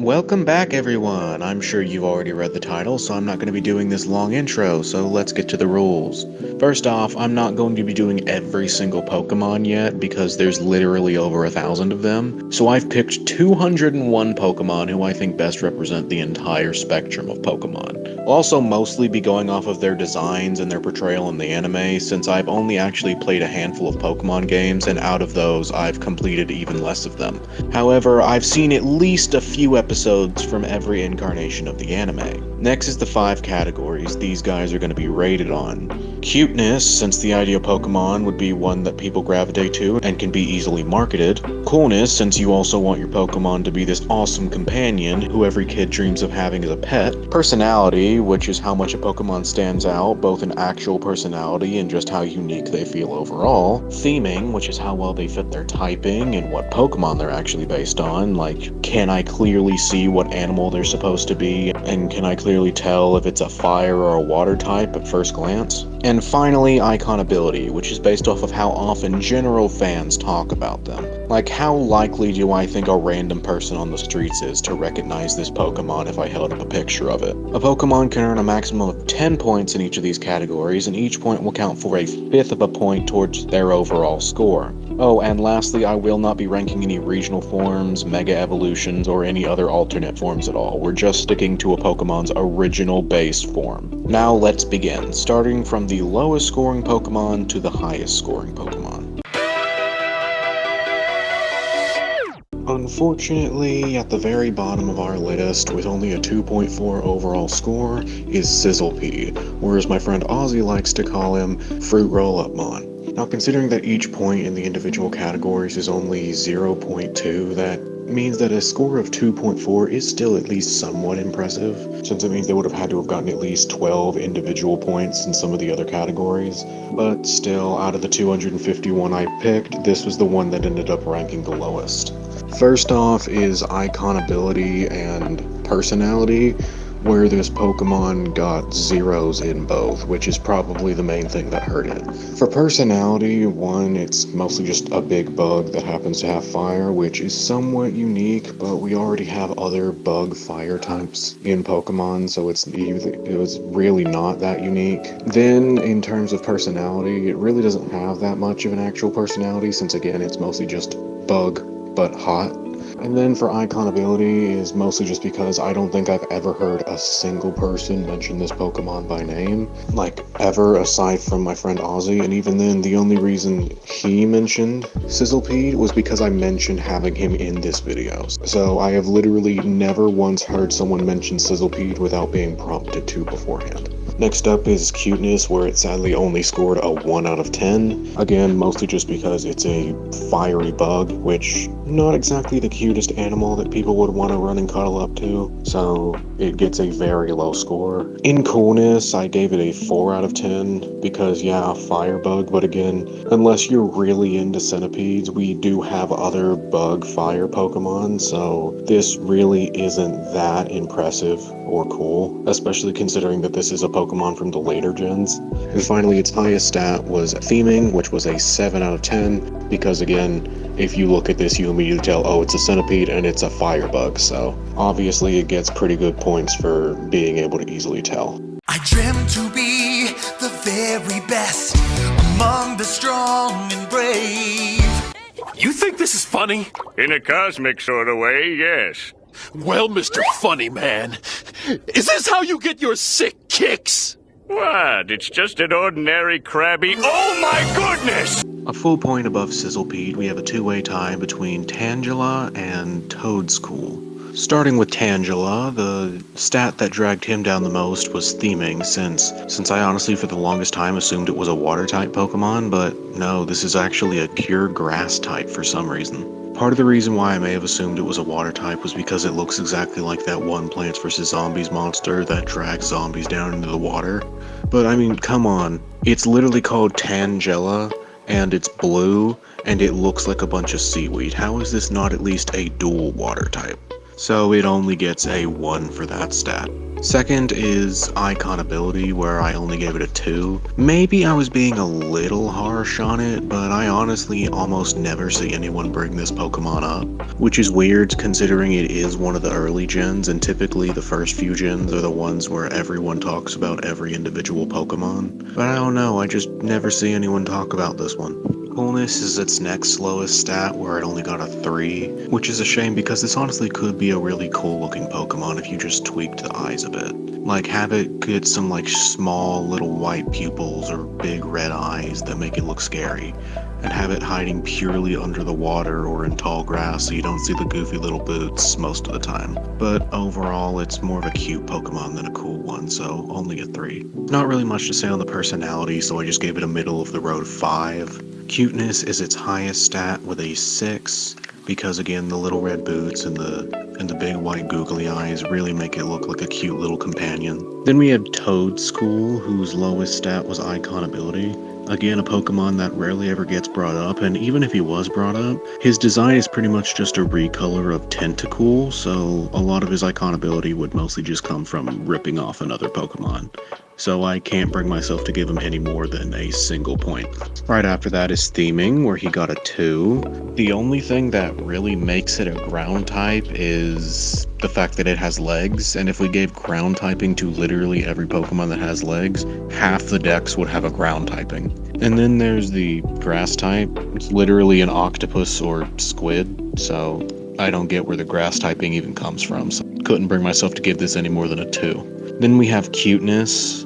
Welcome back, everyone! I'm sure you've already read the title, so I'm not going to be doing this long intro, so let's get to the rules. First off, I'm not going to be doing every single Pokemon yet, because there's literally over 1,000 of them, so I've picked 201 Pokemon who I think best represent the entire spectrum of Pokemon. I'll also mostly be going off of their designs and their portrayal in the anime, since I've only actually played a handful of Pokemon games, and out of those, I've completed even less of them. However, I've seen at least a few episodes from every incarnation of the anime. Next is the 5 categories these guys are going to be rated on. Cuteness, since the ideal Pokemon would be one that people gravitate to and can be easily marketed. Coolness, since you also want your Pokemon to be this awesome companion who every kid dreams of having as a pet. Personality, which is how much a Pokemon stands out, both in actual personality and just how unique they feel overall. Theming, which is how well they fit their typing and what Pokemon they're actually based on, like, can I clearly see what animal they're supposed to be, and can I clearly tell if it's a fire or a water type at first glance? And finally, iconability, which is based off of how often general fans talk about them. Like, how likely do I think a random person on the streets is to recognize this Pokemon if I held up a picture of it? A Pokemon can earn a maximum of 10 points in each of these categories, and each point will count for a fifth of a point towards their overall score. Oh, and lastly, I will not be ranking any regional forms, mega evolutions, or any other alternate forms at all. We're just sticking to a Pokemon's original base form. Now let's begin, starting from the lowest scoring Pokemon to the highest scoring Pokemon. Unfortunately, at the very bottom of our list, with only a 2.4 overall score, is Sizzlipede, or as my friend Ozzy likes to call him, Fruit Roll-Up-Mon. Now, considering that each point in the individual categories is only 0.2, that means that a score of 2.4 is still at least somewhat impressive, since it means they would have had to have gotten at least 12 individual points in some of the other categories. But still, out of the 251 I picked, this was the one that ended up ranking the lowest. First off is iconability and personality, where this Pokemon got zeros in both, which is probably the main thing that hurt it. For personality, one, it's mostly just a big bug that happens to have fire, which is somewhat unique, but we already have other bug fire types in Pokemon, so it was really not that unique. Then, in terms of personality, it really doesn't have that much of an actual personality, since again, it's mostly just bug, but hot. And then for iconability is mostly just because I don't think I've ever heard a single person mention this Pokemon by name, like ever, aside from my friend Ozzy, and even then the only reason he mentioned Sizzlipede was because I mentioned having him in this video. So I have literally never once heard someone mention Sizzlipede without being prompted to beforehand. Next up is cuteness, where it sadly only scored a 1 out of 10. Again, mostly just because it's a fiery bug, which not exactly the cutest animal that people would want to run and cuddle up to, so it gets a very low score. In coolness, I gave it a 4 out of 10, because yeah, a fire bug, but again, unless you're really into centipedes, we do have other bug fire Pokemon, so this really isn't that impressive or cool, especially considering that this is a Pokemon from the later gens. And finally, its highest stat was theming, which was a 7 out of 10, because again, if you look at this, you immediately tell, oh, it's a centipede and it's a firebug, so obviously it gets pretty good points for being able to easily tell. I dream to be the very best among the strong and brave. You think this is funny? In a cosmic sort of way, yes. Well, Mr. Funny Man, is this how you get your sick kicks? What? It's just an ordinary crabby... Oh my goodness! A full point above Sizzlipede, we have a two-way tie between Tangela and Toadstool. Starting with Tangela, the stat that dragged him down the most was theming, since I honestly for the longest time assumed it was a water-type Pokemon, but no, this is actually a pure grass type for some reason. Part of the reason why I may have assumed it was a water type was because it looks exactly like that one Plants vs. Zombies monster that drags zombies down into the water. But I mean, come on. It's literally called Tangela, and it's blue, and it looks like a bunch of seaweed. How is this not at least a dual water type? So it only gets a 1 for that stat. Second is icon ability, where I only gave it a 2. Maybe I was being a little harsh on it, but I honestly almost never see anyone bring this Pokemon up, which is weird considering it is one of the early gens, and typically the first few gens are the ones where everyone talks about every individual Pokemon. But I don't know, I just never see anyone talk about this one. Coolness is its next slowest stat, where it only got a 3, which is a shame because this honestly could be a really cool looking Pokemon if you just tweaked the eyes a bit. Like, have it get some like small little white pupils or big red eyes that make it look scary, and have it hiding purely under the water or in tall grass so you don't see the goofy little boots most of the time. But overall, it's more of a cute Pokemon than a cool one, so only a 3. Not really much to say on the personality, so I just gave it a middle of the road 5. Cuteness is its highest stat with a 6, because again, the little red boots and the big white googly eyes really make it look like a cute little companion. Then we have Toadschool, whose lowest stat was icon ability. Again, a Pokemon that rarely ever gets brought up, and even if he was brought up, his design is pretty much just a recolor of Tentacool, so a lot of his icon ability would mostly just come from ripping off another Pokemon. So I can't bring myself to give him any more than a single point. Right after that is Theming, where he got a 2. The only thing that really makes it a ground type is the fact that it has legs, and if we gave ground typing to literally every Pokemon that has legs, half the decks would have a ground typing. And then there's the grass type. It's literally an octopus or squid, so I don't get where the grass typing even comes from, so couldn't bring myself to give this any more than a 2. Then we have Cuteness.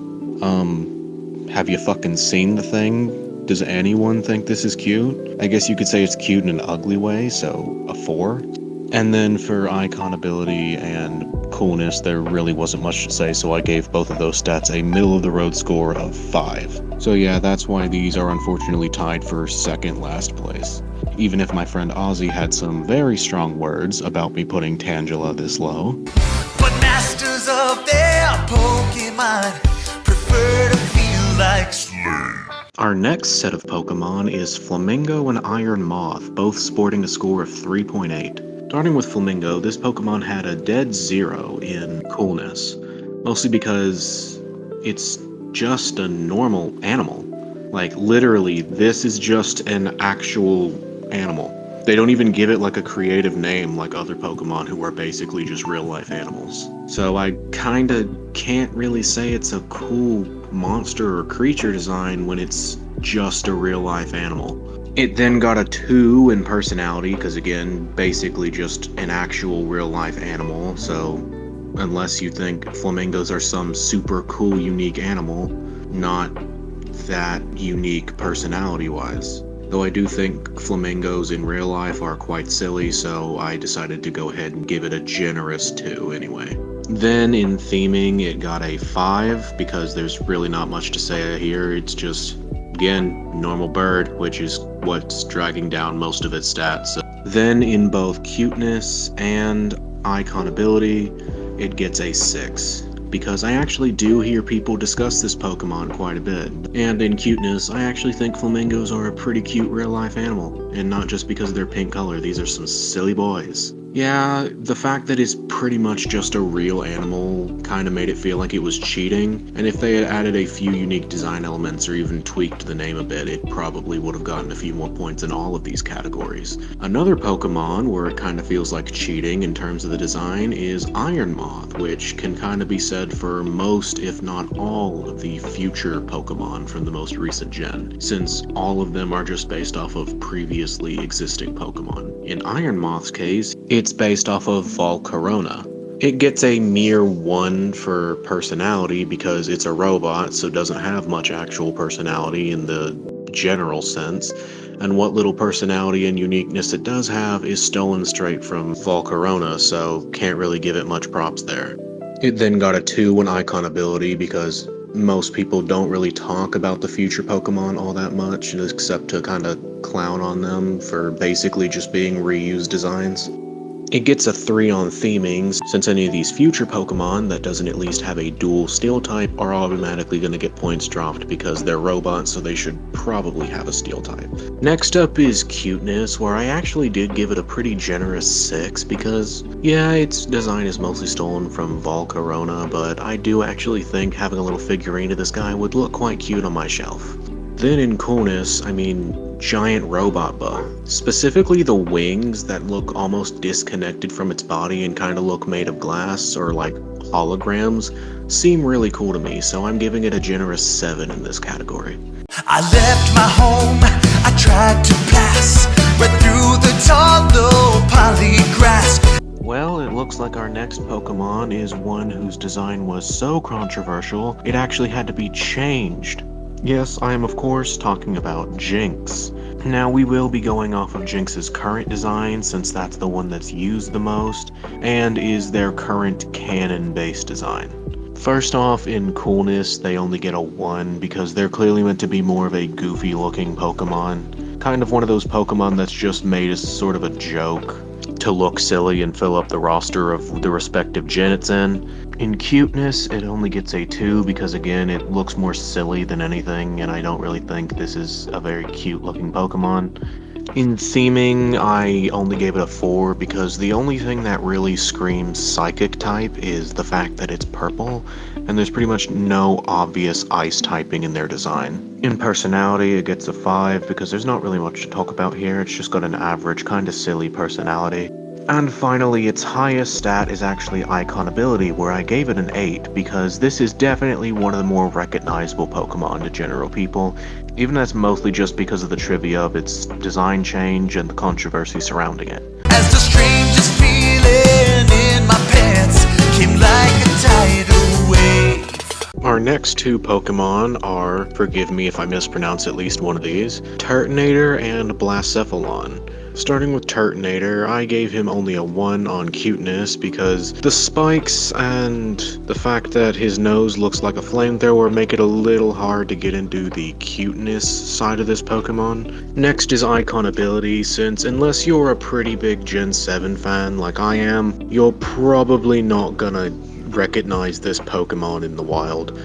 Have you fucking seen the thing? Does anyone think this is cute? I guess you could say it's cute in an ugly way, so a 4. And then for icon ability and coolness, there really wasn't much to say, so I gave both of those stats a middle of the road score of 5. So yeah, that's why these are unfortunately tied for second last place. Even if my friend Ozzy had some very strong words about me putting Tangela this low. But masters of their Pokemon prefer to feel like slaves. Our next set of Pokemon is Flamingo and Iron Moth, both sporting a score of 3.8. Starting with Flamingo, this Pokemon had a dead 0 in coolness, mostly because it's just a normal animal. Like, literally, this is just an actual animal. They don't even give it like a creative name like other Pokemon who are basically just real life animals. So I kinda can't really say it's a cool monster or creature design when it's just a real life animal. It then got a 2 in personality, because again, basically just an actual real life animal, so unless you think flamingos are some super cool unique animal, not that unique personality wise. Though I do think flamingos in real life are quite silly, so I decided to go ahead and give it a generous 2 anyway. Then in theming, it got a 5, because there's really not much to say here. It's just, again, normal bird, which is what's dragging down most of its stats. Then in both cuteness and icon ability, it gets a 6. Because I actually do hear people discuss this Pokemon quite a bit. And in cuteness, I actually think flamingos are a pretty cute real-life animal, and not just because of their pink color. These are some silly boys. Yeah, the fact that it's pretty much just a real animal kind of made it feel like it was cheating, and if they had added a few unique design elements or even tweaked the name a bit, it probably would have gotten a few more points in all of these categories. Another Pokemon where it kind of feels like cheating in terms of the design is Iron Moth, which can kind of be said for most, if not all, of the future Pokemon from the most recent gen, since all of them are just based off of previously existing Pokemon. In Iron Moth's case, it's based off of Volcarona. It gets a mere 1 for personality because it's a robot, so doesn't have much actual personality in the general sense, and what little personality and uniqueness it does have is stolen straight from Volcarona, so can't really give it much props there. It then got a 2 in icon ability because most people don't really talk about the future Pokemon all that much, except to kind of clown on them for basically just being reused designs. It gets a 3 on theming, since any of these future Pokemon that doesn't at least have a dual steel type are automatically going to get points dropped because they're robots, so they should probably have a steel type. Next up is cuteness, where I actually did give it a pretty generous 6 because, yeah, its design is mostly stolen from Volcarona, but I do actually think having a little figurine of this guy would look quite cute on my shelf. Then in coolness, I mean, giant robot bug. Specifically the wings that look almost disconnected from its body and kind of look made of glass or like holograms seem really cool to me, so I'm giving it a generous 7 in this category. I left my home, I tried to pass right through the tall, low poly grass. Well, it looks like our next Pokemon is one whose design was so controversial, it actually had to be changed. Yes, I am of course talking about Jinx. Now we will be going off of Jinx's current design since that's the one that's used the most, and is their current canon-based design. First off, in coolness, they only get a 1 because they're clearly meant to be more of a goofy looking Pokemon. Kind of one of those Pokemon that's just made as sort of a joke to look silly and fill up the roster of the respective gen it's in. In cuteness, it only gets a 2 because again, it looks more silly than anything, and I don't really think this is a very cute looking Pokemon. In theming, I only gave it a 4 because the only thing that really screams psychic type is the fact that it's purple, and there's pretty much no obvious ice typing in their design. In personality, it gets a 5 because there's not really much to talk about here, it's just got an average, kinda silly personality. And finally, its highest stat is actually Icon Ability, where I gave it an 8 because this is definitely one of the more recognizable Pokemon to general people, even that's mostly just because of the trivia of its design change and the controversy surrounding it. As the strangest feeling in my pants came like a tidal wave. Our next two Pokemon are, forgive me if I mispronounce at least one of these, Turtonator and Blacephalon. Starting with Turtonator, I gave him only a 1 on cuteness because the spikes and the fact that his nose looks like a flamethrower make it a little hard to get into the cuteness side of this Pokemon. Next is Icon Ability, since unless you're a pretty big Gen 7 fan like I am, you're probably not gonna recognize this Pokemon in the wild.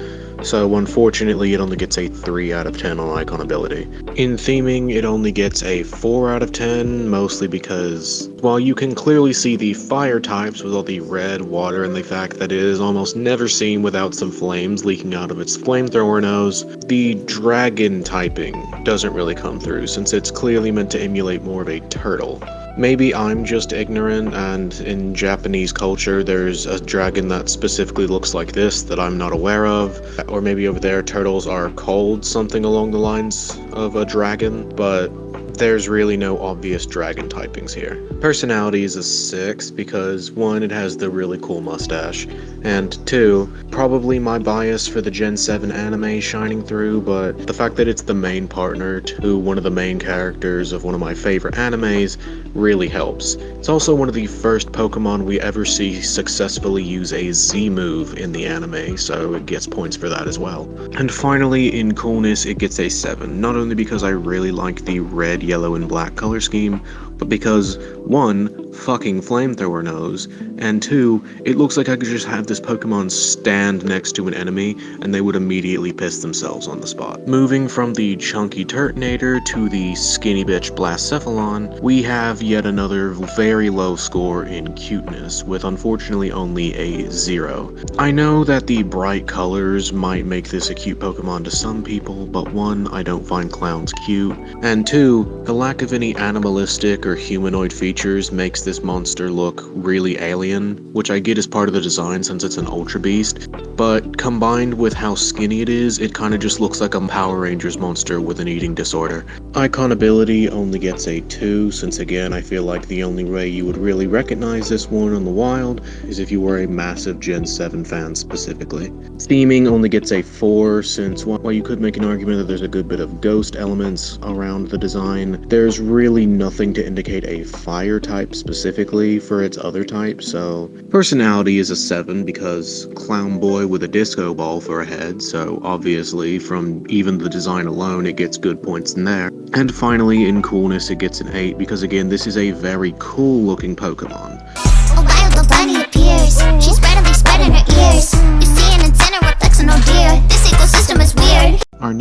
So unfortunately it only gets a 3 out of 10 on Icon Ability. In theming, it only gets a 4 out of 10, mostly because while you can clearly see the fire types with all the red, water, and the fact that it is almost never seen without some flames leaking out of its flamethrower nose, the dragon typing doesn't really come through since it's clearly meant to emulate more of a turtle. Maybe I'm just ignorant, and in Japanese culture there's a dragon that specifically looks like this that I'm not aware of, or maybe over there turtles are called something along the lines of a dragon, but there's really no obvious dragon typings here. Personality is a 6 because 1, it has the really cool mustache, and 2, probably my bias for the Gen 7 anime shining through, but the fact that it's the main partner to one of the main characters of one of my favorite animes really helps. It's also one of the first Pokemon we ever see successfully use a Z move in the anime, so it gets points for that as well. And finally, in coolness, it gets a 7, not only because I really like the red, yellow, and black color scheme, but because 1, fucking flamethrower nose, and 2, it looks like I could just have this Pokemon stand next to an enemy and they would immediately piss themselves on the spot. Moving from the chunky Turtonator to the skinny bitch Blacephalon, we have yet another very low score in cuteness, with unfortunately only a 0. I know that the bright colors might make this a cute Pokemon to some people, but 1, I don't find clowns cute, and 2, the lack of any animalistic or humanoid features makes this monster look really alien, which I get as part of the design since it's an Ultra Beast, but combined with how skinny it is, it kinda just looks like a Power Rangers monster with an eating disorder. Icon Ability only gets a 2, since again I feel like the only way you would really recognize this one in the wild is if you were a massive Gen 7 fan specifically. Theming only gets a 4, since while you could make an argument that there's a good bit of ghost elements around the design, there's really nothing to indicate a fire type specifically for its other type, so personality is a 7 because clown boy with a disco ball for a head, so obviously from even the design alone it gets good points in there. And finally, in coolness, it gets an 8 because again this is a very cool looking Pokemon.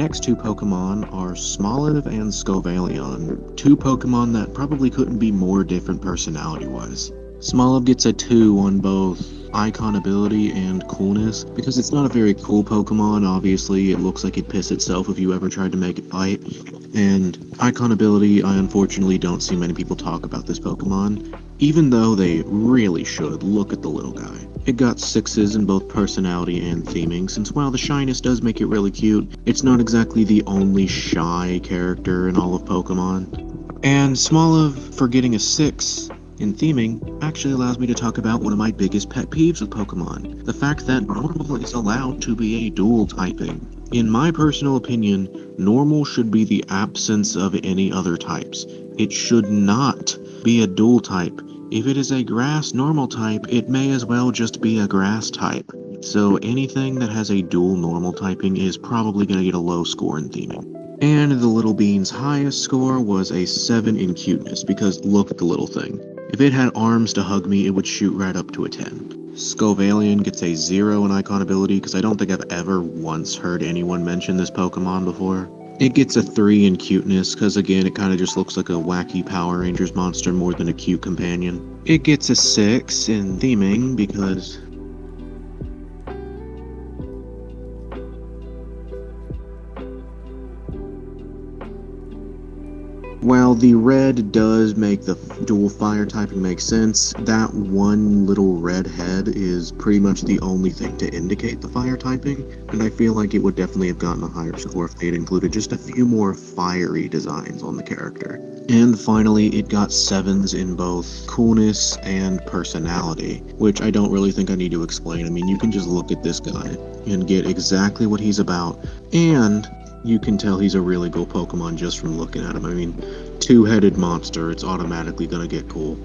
next two Pokemon are Smoliv and Scovillain, two Pokemon that probably couldn't be more different personality-wise. Smoliv gets a 2 on both icon ability and coolness, because it's not a very cool Pokemon. Obviously, it looks like it'd piss itself if you ever tried to make it fight. And icon ability, I unfortunately don't see many people talk about this Pokemon, even though they really should. Look at the little guy. It got 6s in both personality and theming, since while the shyness does make it really cute, it's not exactly the only shy character in all of Pokemon. And Smoliv, for getting a 6 in theming, actually allows me to talk about one of my biggest pet peeves with Pokemon, the fact that normal is allowed to be a dual typing. In my personal opinion, normal should be the absence of any other types. It should not be a dual type. If it is a grass normal type, it may as well just be a grass type. So anything that has a dual normal typing is probably going to get a low score in theming. And the little bean's highest score was a 7 in cuteness, because look at the little thing. If it had arms to hug me, it would shoot right up to a 10. Scovillain gets a 0 in icon ability, because I don't think I've ever once heard anyone mention this Pokemon before. It gets a 3 in cuteness, because again, it kind of just looks like a wacky Power Rangers monster more than a cute companion. It gets a 6 in theming, because while the red does make the dual fire typing make sense, that one little red head is pretty much the only thing to indicate the fire typing, and I feel like it would definitely have gotten a higher score if they had included just a few more fiery designs on the character. And finally, it got 7s in both coolness and personality, which I don't really think I need to explain. I mean, you can just look at this guy and get exactly what he's about, and you can tell he's a really cool Pokemon just from looking at him. I mean, two-headed monster, it's automatically gonna get cool.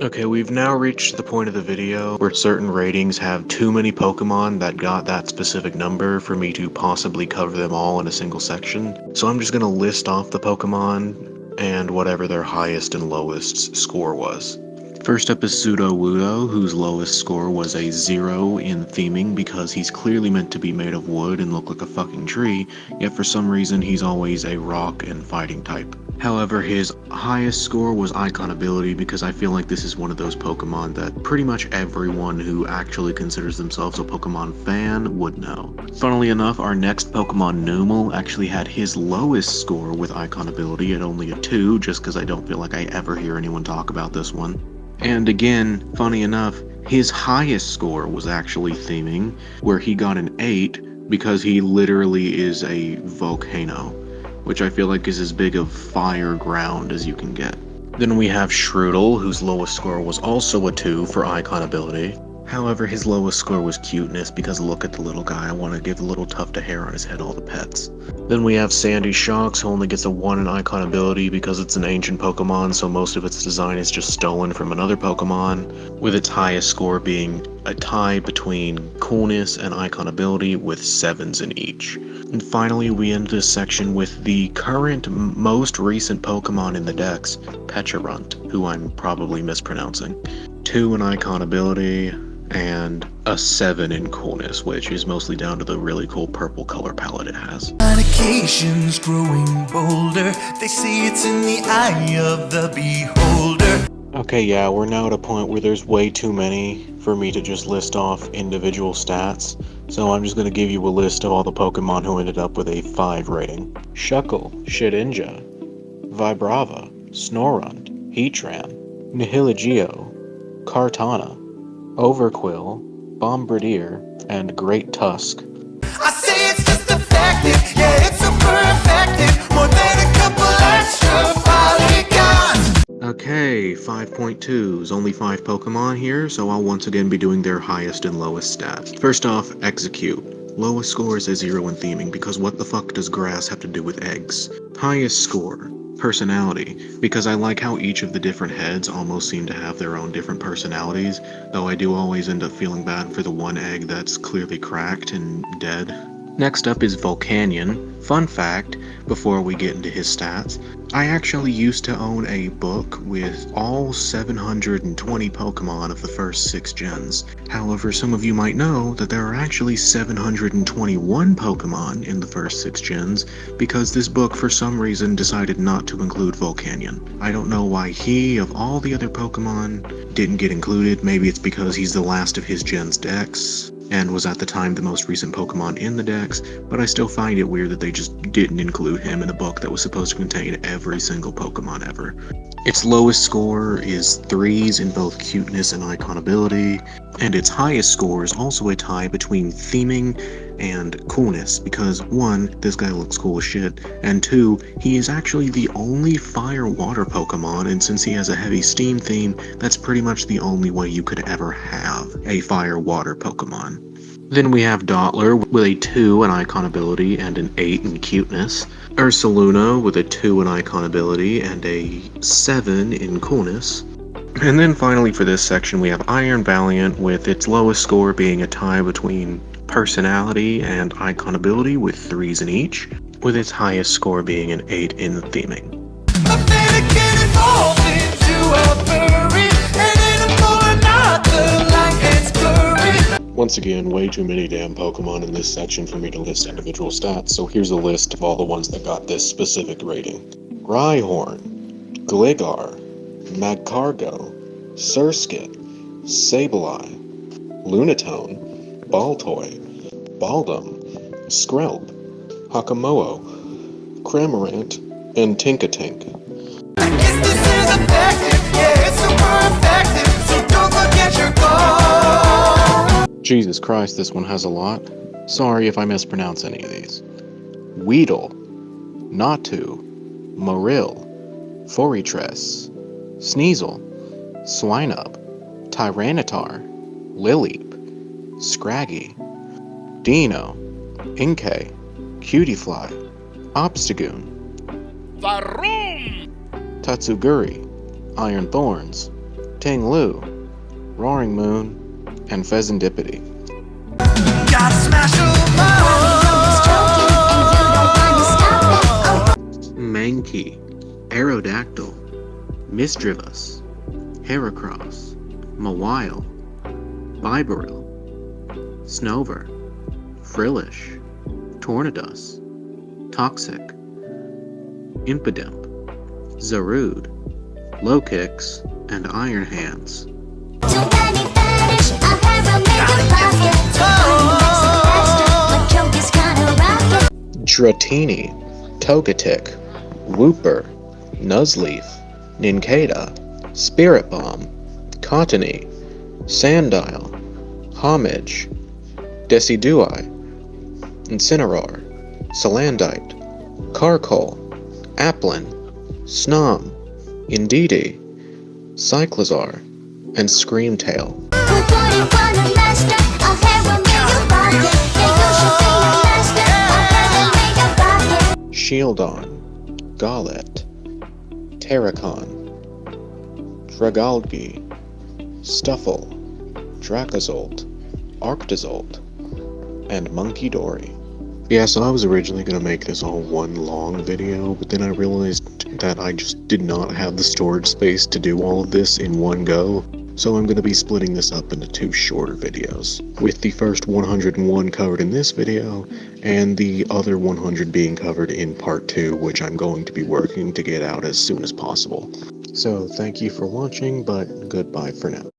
Okay, we've now reached the point of the video where certain ratings have too many Pokemon that got that specific number for me to possibly cover them all in a single section. So I'm just gonna list off the Pokemon and whatever their highest and lowest score was. First up is Sudowoodo, whose lowest score was a 0 in theming because he's clearly meant to be made of wood and look like a fucking tree, yet for some reason he's always a rock and fighting type. However, his highest score was icon ability because I feel like this is one of those Pokemon that pretty much everyone who actually considers themselves a Pokemon fan would know. Funnily enough, our next Pokemon, Numel, actually had his lowest score with icon ability at only a 2, just because I don't feel like I ever hear anyone talk about this one. And again, funny enough, his highest score was actually theming, where he got an 8 because he literally is a volcano, which I feel like is as big of fire ground as you can get. Then we have Shroodle, whose lowest score was also a 2 for icon ability. However, his lowest score was cuteness because look at the little guy. I want to give the little tuft of hair on his head all the pets. Then we have Sandy Shocks, who only gets a 1 in icon ability because it's an ancient Pokemon, so most of its design is just stolen from another Pokemon, with its highest score being a tie between coolness and icon ability with 7s in each. And finally, we end this section with the current, most recent Pokemon in the dex, Pecharunt, who I'm probably mispronouncing. 2 in icon ability, and a 7 in coolness, which is mostly down to the really cool purple color palette it has. On occasions growing bolder, they say it's in the eye of the beholder. Okay, yeah, we're now at a point where there's way too many for me to just list off individual stats, so I'm just going to give you a list of all the Pokemon who ended up with a 5 rating. Shuckle, Shedinja, Vibrava, Snorunt, Heatran, Nihilagio, Kartana, Overquill, Bombardier, and Great Tusk. I say it's just a fact, yeah, it's a perfect, more than a couple extra polygons. Okay, 5.2s, only 5 Pokemon here, so I'll once again be doing their highest and lowest stats. First off, Execute. Lowest score is a 0 in theming, because what the fuck does grass have to do with eggs? Highest score, Personality, because I like how each of the different heads almost seem to have their own different personalities, though I do always end up feeling bad for the one egg that's clearly cracked and dead. Next up is Volcanion. Fun fact, before we get into his stats, I actually used to own a book with all 720 Pokemon of the first 6 gens. However, some of you might know that there are actually 721 Pokemon in the first 6 gens because this book for some reason decided not to include Volcanion. I don't know why he, of all the other Pokemon, didn't get included. Maybe it's because he's the last of his gen's dex and was at the time the most recent Pokemon in the dex, but I still find it weird that they just didn't include him in a book that was supposed to contain every single Pokemon ever. Its lowest score is 3s in both cuteness and iconability, and its highest score is also a tie between theming and coolness, because 1, this guy looks cool as shit, and 2, he is actually the only fire-water Pokemon, and since he has a heavy steam theme, that's pretty much the only way you could ever have a fire-water Pokemon. Then we have Dottler with a 2 in iconability and an 8 in cuteness, Ursaluna with a 2 in iconability and a 7 in coolness. And then finally for this section we have Iron Valiant with its lowest score being a tie between personality and iconability with 3s in each, with its highest score being an 8 in the theming. Once again, way too many damn Pokemon in this section for me to list individual stats, so here's a list of all the ones that got this specific rating. Rhyhorn, Gligar, Magcargo, Surskit, Sableye, Lunatone, Baltoy, Baldum, Skrelp, Hakamoa, Cramorant, and Tinkatink. Jesus Christ, this one has a lot. Sorry if I mispronounce any of these. Weedle, Natu, Moril, Forretress, Sneasel, Swinub, Tyranitar, Lileep, Scraggy, Dino, Inkay, Cutiefly, Obstagoon, Tatsuguri, Iron Thorns, Tinglu, Roaring Moon, and Pheasantipity. Mankey, Aerodactyl, Misdreavus, Heracross, Mawile, Bibarel, Snover, Frillish, Tornadus, Toxic, Impidimp, Zarude, Lowkicks, and Iron Hands. Dratini, Togetic, Wooper, Nuzleaf, Nincada, Spirit Bomb, Cottony, Sandile, Homage, Decidueye, Incineroar, Salandite, Carkol, Applin, Snom, Indeedee, Cyclizar, and Screamtail. Shieldon, Golett, Terracon, Dragalge, Stuffle, Dracozolt, Arctozolt, and Monkey-Dory. Yeah, so I was originally going to make this all one long video, but then I realized that I just did not have the storage space to do all of this in one go, so I'm going to be splitting this up into 2 shorter videos, with the first 101 covered in this video, and the other 100 being covered in part 2, which I'm going to be working to get out as soon as possible. So thank you for watching, but goodbye for now.